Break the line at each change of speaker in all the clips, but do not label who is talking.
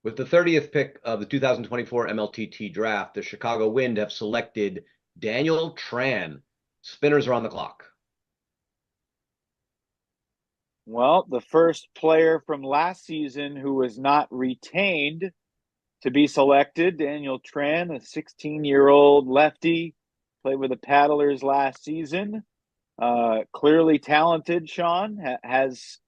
With the 30th pick of the 2024 MLTT draft, the Chicago Wind have selected Daniel Tran. Spinners are on the clock.
Well, the first player from last season who was not retained to be selected, Daniel Tran, a 16-year-old lefty, played with the Paddlers last season. Clearly talented, Sean, has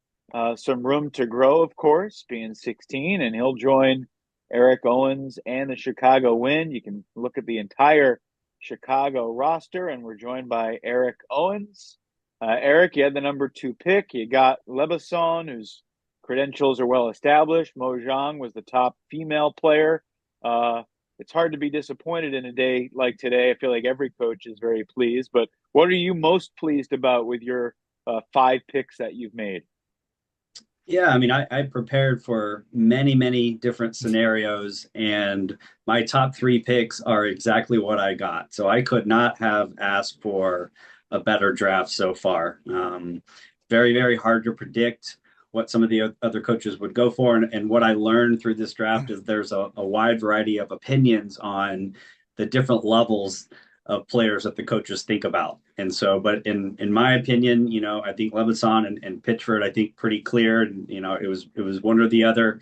some room to grow, of course, being 16, and he'll join Eric Owens and the Chicago Wind. You can look at the entire Chicago roster, and we're joined by Eric Owens. Eric, you had the number 2 pick. You got Lebeson, whose credentials are well established. Mo Zhang was the top female player. It's hard to be disappointed in a day like today. I feel like every coach is very pleased. But what are you most pleased about with your 5 picks that you've made?
Yeah, I mean, I prepared for many, many different scenarios, and my top 3 picks are exactly what I got. So I could not have asked for a better draft so far. Very, very hard to predict what some of the other coaches would go for. And what I learned through this draft is there's a wide variety of opinions on the different levels of players that the coaches think about. And so, but in my opinion, I think Lebeson and Pitchford, I think pretty clear. And, it was one or the other.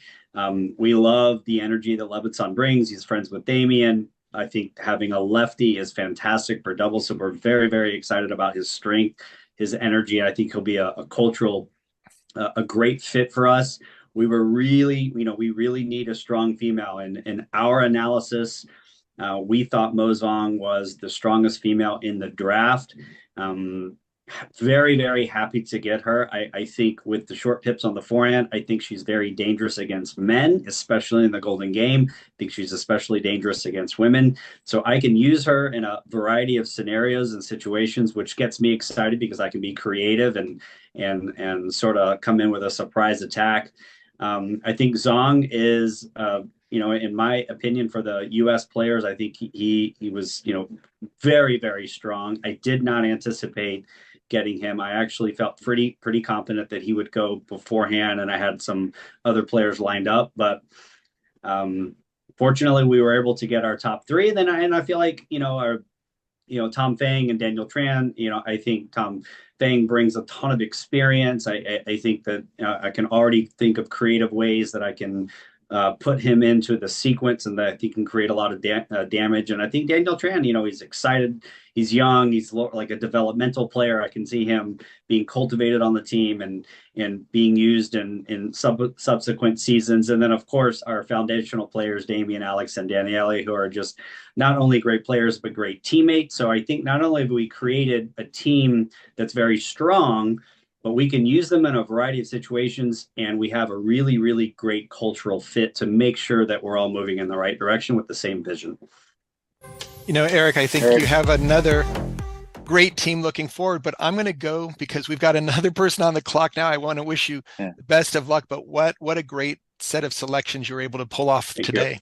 We love the energy that Lebeson brings. He's friends with Damian. I think having a lefty is fantastic for doubles. So we're very, very excited about his strength, his energy. I think he'll be a cultural, a great fit for us. We really need a strong female. And in our analysis, we thought Mo Zhang was the strongest female in the draft. Very, very happy to get her. I think with the short pips on the forehand, I think she's very dangerous against men, especially in the Golden Game. I think she's especially dangerous against women. So I can use her in a variety of scenarios and situations, which gets me excited because I can be creative and sort of come in with a surprise attack. I think Zhang is, in my opinion, for the U.S. players, I think he was, very, very strong. I did not anticipate getting him. I actually felt pretty confident that he would go beforehand, and I had some other players lined up. But fortunately, we were able to get our top 3. And I feel like, our Tom Fang and Daniel Tran, I think Tom Fang brings a ton of experience. I think that I can already think of creative ways that I can put him into the sequence, and that he can create a lot of damage. And I think Daniel Tran, he's excited. He's young. He's like a developmental player. I can see him being cultivated on the team and being used in subsequent seasons. And then, of course, our foundational players, Damian, Alex, and Daniele, who are just not only great players, but great teammates. So I think not only have we created a team that's very strong, but we can use them in a variety of situations, and we have a really, really great cultural fit to make sure that we're all moving in the right direction with the same vision.
Eric, I think you have another great team looking forward, but I'm going to go because we've got another person on the clock now. I want to wish you the best of luck, but what a great set of selections you're able to pull off today.